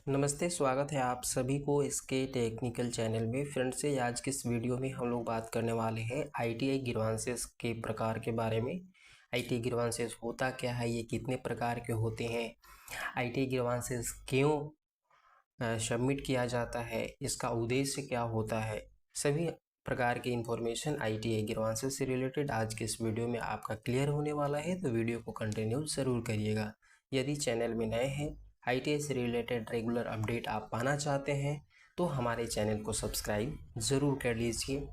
नमस्ते, स्वागत है आप सभी को इसके टेक्निकल चैनल में। फ्रेंड्स से आज के इस वीडियो में हम लोग बात करने वाले हैं आईटीआई ग्रीवांसेस के प्रकार के बारे में। आईटीआई ग्रीवांसेस होता क्या है, ये कितने प्रकार के होते हैं, आईटीआई ग्रीवांसेस क्यों सबमिट किया जाता है, इसका उद्देश्य क्या होता है, सभी प्रकार की इन्फॉर्मेशन आईटीआई ग्रीवांसेस से रिलेटेड आज के इस वीडियो में आपका क्लियर होने वाला है। तो वीडियो को कंटिन्यू ज़रूर करिएगा। यदि चैनल में नए हैं, आईटीआई से रिलेटेड रेगुलर अपडेट आप पाना चाहते हैं तो हमारे चैनल को सब्सक्राइब ज़रूर कर लीजिए।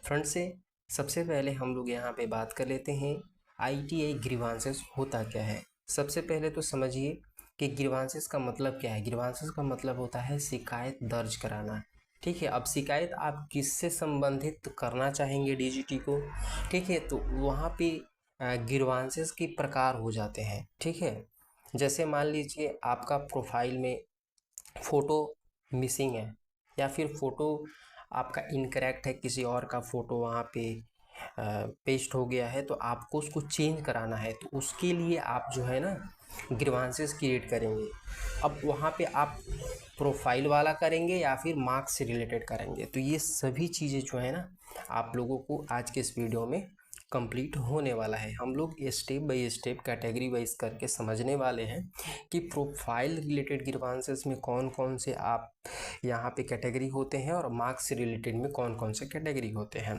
फ्रेंड से सबसे पहले हम लोग यहाँ पे बात कर लेते हैं आईटीआई ग्रीवांसेस होता क्या है। सबसे पहले तो समझिए कि ग्रीवांसेस का मतलब क्या है। ग्रीवांसेस का मतलब होता है शिकायत दर्ज कराना। ठीक है, अब शिकायत आप किससे संबंधित करना चाहेंगे डीजीटी को, ठीक है, तो वहाँ पे ग्रीवांसेस के प्रकार हो जाते हैं। ठीक है, जैसे मान लीजिए आपका प्रोफाइल में फ़ोटो मिसिंग है या फिर फ़ोटो आपका इनकरेक्ट है, किसी और का फ़ोटो वहाँ पे पेस्ट हो गया है तो आपको उसको चेंज कराना है, तो उसके लिए आप जो है ना ग्रीवांसेस क्रिएट करेंगे। अब वहाँ पे आप प्रोफाइल वाला करेंगे या फिर मार्क्स से रिलेटेड करेंगे, तो ये सभी चीज़ें जो है ना आप लोगों को आज के इस वीडियो में कंप्लीट होने वाला है। हम लोग step by step category wise करके समझने वाले हैं कि प्रोफाइल रिलेटेड ग्रीवांसेस में कौन कौन से आप यहाँ पे कैटेगरी होते हैं और मार्क्स से रिलेटेड में कौन कौन से कैटेगरी होते हैं।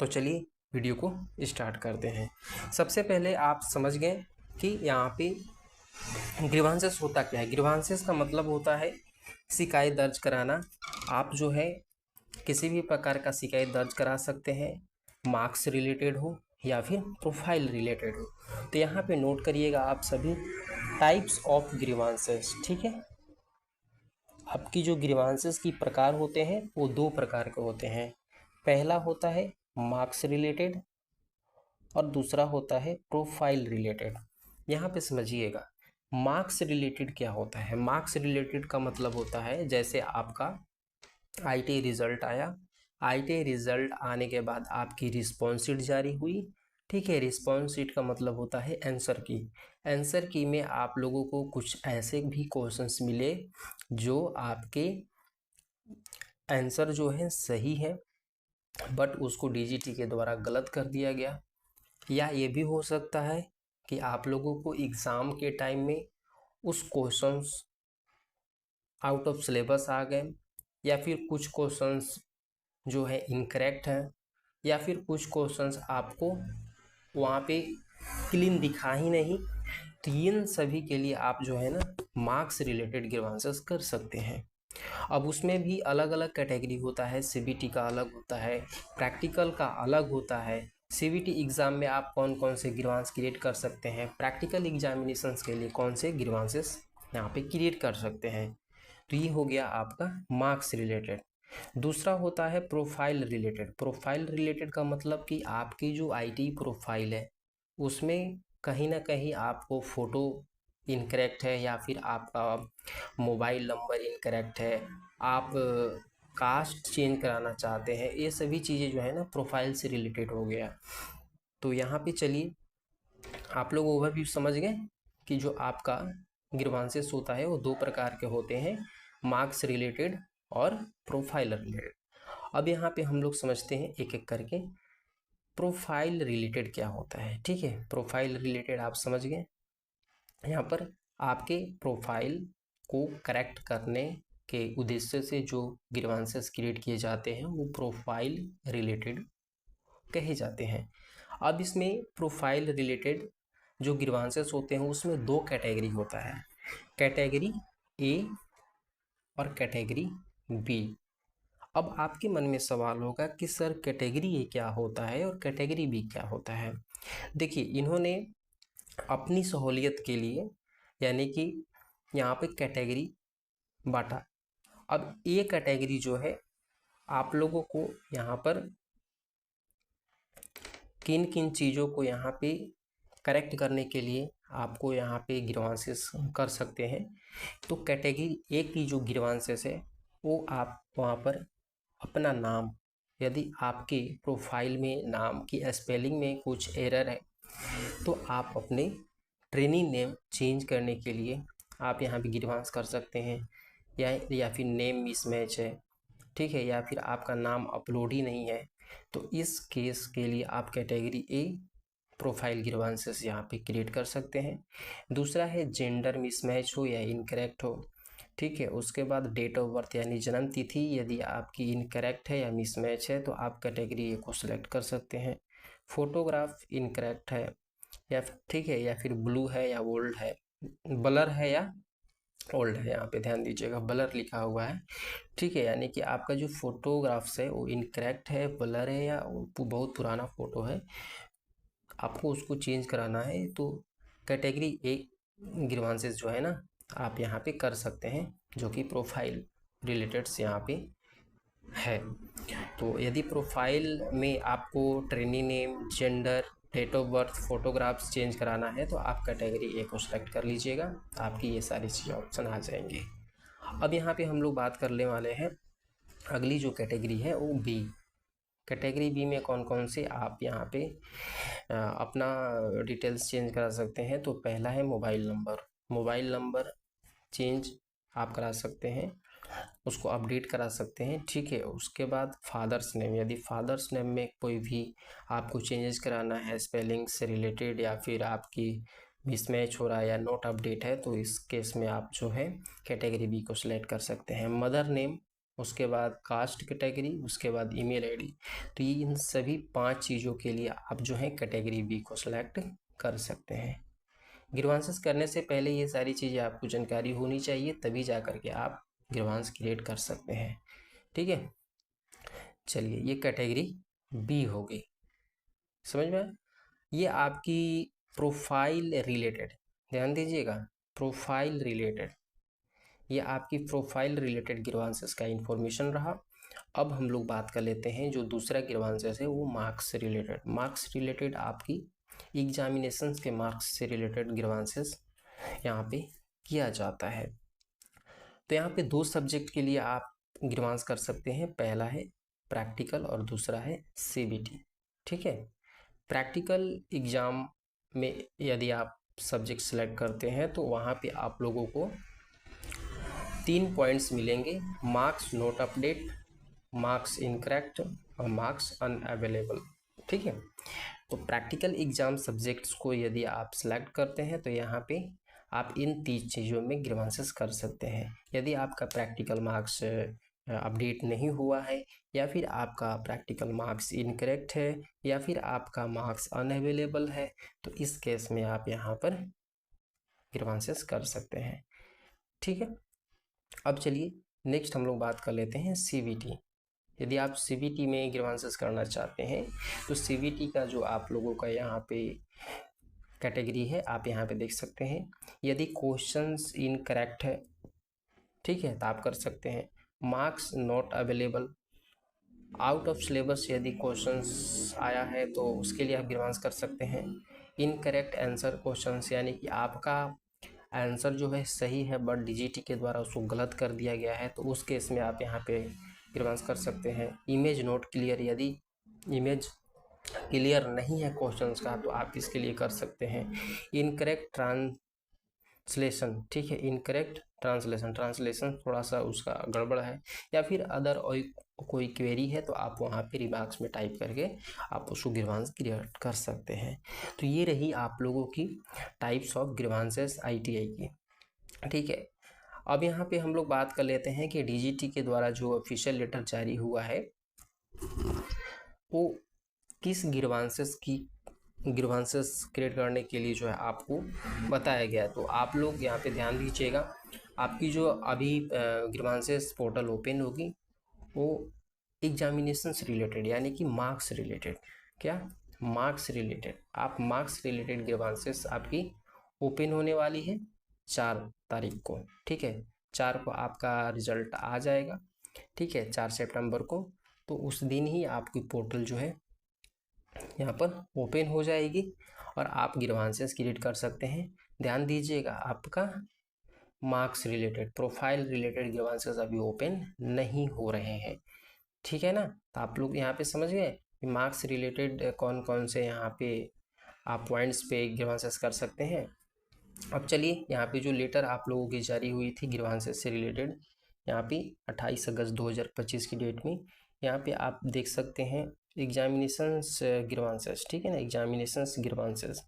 तो चलिए वीडियो को स्टार्ट करते हैं। सबसे पहले आप समझ गए कि यहाँ पे ग्रीवांसेस होता क्या है। ग्रीवांसेस का मतलब होता है शिकायत दर्ज कराना। आप जो है किसी भी प्रकार का शिकायत दर्ज करा सकते हैं, मार्क्स रिलेटेड हो या फिर प्रोफाइल रिलेटेड हो। तो यहाँ पे नोट करिएगा आप सभी टाइप्स ऑफ ग्रीवांसेस। ठीक है, आपकी जो ग्रीवांसेस की प्रकार होते हैं वो दो प्रकार के होते हैं। पहला होता है मार्क्स रिलेटेड और दूसरा होता है प्रोफाइल रिलेटेड। यहाँ पे समझिएगा मार्क्स रिलेटेड क्या होता है। मार्क्स रिलेटेड का मतलब होता है जैसे आपका आईटीआई रिजल्ट आया, आईटीआई रिजल्ट आने के बाद आपकी रिस्पॉन्स शीट जारी हुई। ठीक है, रिस्पॉन्स शीट का मतलब होता है आंसर की। आंसर की में आप लोगों को कुछ ऐसे भी क्वेश्चंस मिले जो आपके आंसर जो है सही है बट उसको डीजीटी के द्वारा गलत कर दिया गया। या ये भी हो सकता है कि आप लोगों को एग्ज़ाम के टाइम में उस क्वेश्चंस आउट ऑफ सिलेबस आ गए, या फिर कुछ क्वेश्चंस जो है इनकरेक्ट है, या फिर कुछ क्वेश्चंस आपको वहाँ पे क्लीन दिखा ही नहीं। तो इन सभी के लिए आप जो है ना मार्क्स रिलेटेड ग्रीवांसेस कर सकते हैं। अब उसमें भी अलग अलग कैटेगरी होता है। सीबीटी का अलग होता है, प्रैक्टिकल का अलग होता है। सीबीटी एग्ज़ाम में आप कौन कौन से ग्रीवांस क्रिएट कर सकते हैं, प्रैक्टिकल एग्जामिनेशंस के लिए कौन से ग्रीवांसेस यहाँ पे क्रिएट कर सकते हैं। तो ये हो गया आपका मार्क्स रिलेटेड। दूसरा होता है प्रोफाइल रिलेटेड। प्रोफाइल रिलेटेड का मतलब कि आपकी जो आईटी प्रोफाइल है उसमें कहीं ना कहीं आपको फ़ोटो इनकरेक्ट है या फिर आपका मोबाइल नंबर इनकरेक्ट है, आप कास्ट चेंज कराना चाहते हैं, ये सभी चीज़ें जो है ना प्रोफाइल से रिलेटेड हो गया। तो यहाँ पे चलिए आप लोग ओवरव्यू समझ गए कि जो आपका ग्रीवांसेस होता है वो दो प्रकार के होते हैं, मार्क्स रिलेटेड और प्रोफाइल रिलेटेड। अब यहाँ पे हम लोग समझते हैं एक एक करके प्रोफाइल रिलेटेड क्या होता है। ठीक है, प्रोफाइल रिलेटेड आप समझ गए। यहाँ पर आपके प्रोफाइल को करेक्ट करने के उद्देश्य से जो ग्रीवांसेस क्रिएट किए जाते हैं वो प्रोफाइल रिलेटेड कहे जाते हैं। अब इसमें प्रोफाइल रिलेटेड जो ग्रीवांसेस होते हैं उसमें दो कैटेगरी होता है, कैटेगरी ए और कैटेगरी बी। अब आपके मन में सवाल होगा कि सर कैटेगरी ए क्या होता है और कैटेगरी बी क्या होता है। देखिए इन्होंने अपनी सहूलियत के लिए यानी कि यहाँ पे कैटेगरी बांटा। अब ए कैटेगरी जो है आप लोगों को यहाँ पर किन किन चीज़ों को यहाँ पे करेक्ट करने के लिए आपको यहाँ पे ग्रीवांसेस कर सकते हैं। तो कैटेगरी ए की जो ग्रीवांसेस है वो आप वहाँ पर अपना नाम, यदि आपके प्रोफाइल में नाम की स्पेलिंग में कुछ एरर है तो आप अपने ट्रेनिंग नेम चेंज करने के लिए आप यहाँ पे ग्रीवांस कर सकते हैं। या फिर नेम मिसमैच है, ठीक है, या फिर आपका नाम अपलोड ही नहीं है, तो इस केस के लिए आप कैटेगरी ए प्रोफाइल ग्रीवांसेस यहाँ पे क्रिएट कर सकते हैं। दूसरा है जेंडर मिसमैच हो या इनकरेक्ट हो, ठीक है। उसके बाद डेट ऑफ बर्थ यानी जन्म तिथि यदि आपकी इनकरेक्ट है या मिसमैच है तो आप कैटेगरी ए को सिलेक्ट कर सकते हैं। फोटोग्राफ इनकरेक्ट है या ठीक है, या फिर ब्लू है या ओल्ड है, ब्लर है या ओल्ड है, यहाँ पे ध्यान दीजिएगा ब्लर लिखा हुआ है, ठीक है, यानी कि आपका जो फोटोग्राफ्स है वो इनकरेक्ट है, ब्लर है या बहुत पुराना फोटो है, आपको उसको चेंज कराना है तो कैटेगरी ए ग्रीवांसेस जो है ना आप यहाँ पे कर सकते हैं, जो कि प्रोफाइल रिलेटेड्स यहाँ पे है। तो यदि प्रोफाइल में आपको trainee name, gender, date of birth, photographs change कराना है तो आप कैटेगरी ए को सिलेक्ट कर लीजिएगा, आपकी ये सारी चीज़ें ऑप्शन आ जाएंगे। अब यहाँ पे हम लोग बात करने वाले हैं अगली जो कैटेगरी है वो बी। कैटेगरी बी में कौन कौन से आप यहाँ पे अपना डिटेल्स चेंज करा सकते हैं। तो पहला है मोबाइल नंबर चेंज आप करा सकते हैं, उसको अपडेट करा सकते हैं, ठीक है। उसके बाद फादर्स नेम, यदि फादर्स नेम में कोई भी आपको चेंजेस कराना है स्पेलिंग से रिलेटेड या फिर आपकी मिसमैच हो रहा है या नॉट अपडेट है तो इस केस में आप जो है कैटेगरी बी को सिलेक्ट कर सकते हैं। मदर नेम, उसके बाद कास्ट कैटेगरी, उसके बाद ईमेल आईडी, तो ये इन सभी 5 चीज़ों के लिए आप जो है कैटेगरी बी को सिलेक्ट कर सकते हैं। ग्रीवांसेस करने से पहले ये सारी चीज़ें आपको जानकारी होनी चाहिए, तभी जा करके आप ग्रीवांस क्रिएट कर सकते हैं, ठीक है। चलिए ये कैटेगरी बी हो गई, समझ में आया? ये आपकी प्रोफाइल रिलेटेड, ध्यान दीजिएगा, प्रोफाइल रिलेटेड, ये आपकी प्रोफाइल रिलेटेड ग्रीवांसेस का इंफॉर्मेशन रहा। अब हम लोग बात कर लेते हैं जो दूसरा ग्रीवांसेस है वो मार्क्स रिलेटेड आपकी एग्जामिनेशंस के मार्क्स से रिलेटेड ग्रीवांसेस यहाँ पे किया जाता है। तो यहाँ पे 2 सब्जेक्ट के लिए आप ग्रीवांस कर सकते हैं, पहला है प्रैक्टिकल और दूसरा है सीबीटी, ठीक है। प्रैक्टिकल एग्जाम में यदि आप सब्जेक्ट सेलेक्ट करते हैं तो वहाँ पे आप लोगों को 3 पॉइंट्स मिलेंगे, marks not update, marks incorrect और मार्क्स अनअवेलेबल, ठीक है। तो प्रैक्टिकल एग्जाम सब्जेक्ट्स को यदि आप सेलेक्ट करते हैं तो यहाँ पे आप इन 3 चीज़ों में ग्रीवांसेस कर सकते हैं। यदि आपका प्रैक्टिकल मार्क्स अपडेट नहीं हुआ है या फिर आपका प्रैक्टिकल मार्क्स इनकरेक्ट है या फिर आपका मार्क्स अनअवेलेबल है तो इस केस में आप यहाँ पर ग्रीवांसेस कर सकते हैं, ठीक है। अब चलिए नेक्स्ट हम लोग बात कर लेते हैं सीबीटी। यदि आप सीबीटी में ग्रीवांसेस करना चाहते हैं तो सीबीटी का जो आप लोगों का यहाँ पे कैटेगरी है आप यहाँ पे देख सकते हैं। यदि क्वेश्चंस इनकरेक्ट है, ठीक है, तो आप कर सकते हैं। Marks not available, out of syllabus यदि क्वेश्चंस आया है तो उसके लिए आप ग्रीवांस कर सकते हैं। इनकरेक्ट आंसर क्वेश्चंस, यानी कि आपका आंसर जो है सही है बट डीजीटी के द्वारा उसको गलत कर दिया गया है तो उस केस में आप यहाँ पे ग्रीवांस कर सकते हैं। इमेज नॉट क्लियर, यदि इमेज क्लियर नहीं है क्वेश्चंस का तो आप इसके लिए कर सकते हैं। इनकरेक्ट ट्रांसलेशन, ठीक है, इनकरेक्ट ट्रांसलेशन थोड़ा सा उसका गड़बड़ है या फिर अदर कोई क्वेरी है तो आप वहाँ पे रिमार्क्स में टाइप करके आप उसको ग्रीवांस क्रिएट कर सकते हैं। तो ये रही आप लोगों की टाइप्स ऑफ ग्रीवांसेस आईटीआई की, ठीक है। अब यहाँ पे हम लोग बात कर लेते हैं कि डीजीटी के द्वारा जो ऑफिशियल लेटर जारी हुआ है वो किस ग्रीवांसेस क्रिएट करने के लिए जो है आपको बताया गया है। तो आप लोग यहाँ पे ध्यान दीजिएगा, आपकी जो अभी ग्रीवांसेस पोर्टल ओपन होगी वो एग्जामिनेशंस रिलेटेड यानी कि मार्क्स रिलेटेड, क्या मार्क्स रिलेटेड, आप मार्क्स रिलेटेड ग्रीवांसेस आपकी ओपन होने वाली है 4 तारीख को, ठीक है। 4 को आपका रिजल्ट आ जाएगा, ठीक है, 4 सितंबर को। तो उस दिन ही आपकी पोर्टल जो है यहाँ पर ओपन हो जाएगी और आप ग्रीवांसेस क्रिएट कर सकते हैं। ध्यान दीजिएगा आपका marks related, profile related grievances अभी ओपन नहीं हो रहे हैं, ठीक है ना। तो आप लोग यहाँ पे समझ गए कि मार्क्स रिलेटेड कौन कौन से यहाँ पे आप पॉइंट्स पे ग्रीवांसेस कर सकते हैं। अब चलिए यहाँ पे जो लेटर आप लोगों की जारी हुई थी ग्रीवांसेस से रिलेटेड यहाँ पे 28 अगस्त 2025 की डेट में यहाँ पे आप देख सकते हैं एग्जामिनेशंस ग्रीवांसेस, ठीक है ना, एग्जामिनेशंस ग्रीवांसेस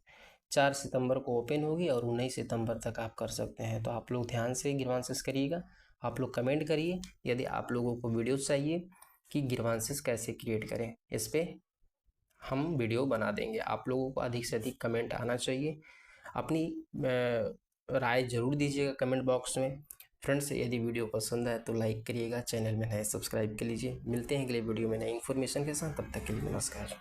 4 सितंबर को ओपन होगी और 19 सितंबर तक आप कर सकते हैं। तो आप लोग ध्यान से ग्रीवांसेस करिएगा। आप लोग कमेंट करिए यदि आप लोगों को वीडियोस चाहिए कि ग्रीवांसेस कैसे क्रिएट करें, इस पर हम वीडियो बना देंगे। आप लोगों को अधिक से अधिक कमेंट आना चाहिए। अपनी राय ज़रूर दीजिएगा कमेंट बॉक्स में। फ्रेंड्स, यदि वीडियो पसंद आए तो लाइक करिएगा, चैनल में नए सब्सक्राइब कर लीजिए। मिलते हैं अगले वीडियो में नई इन्फॉर्मेशन के साथ, तब तक के लिए नमस्कार।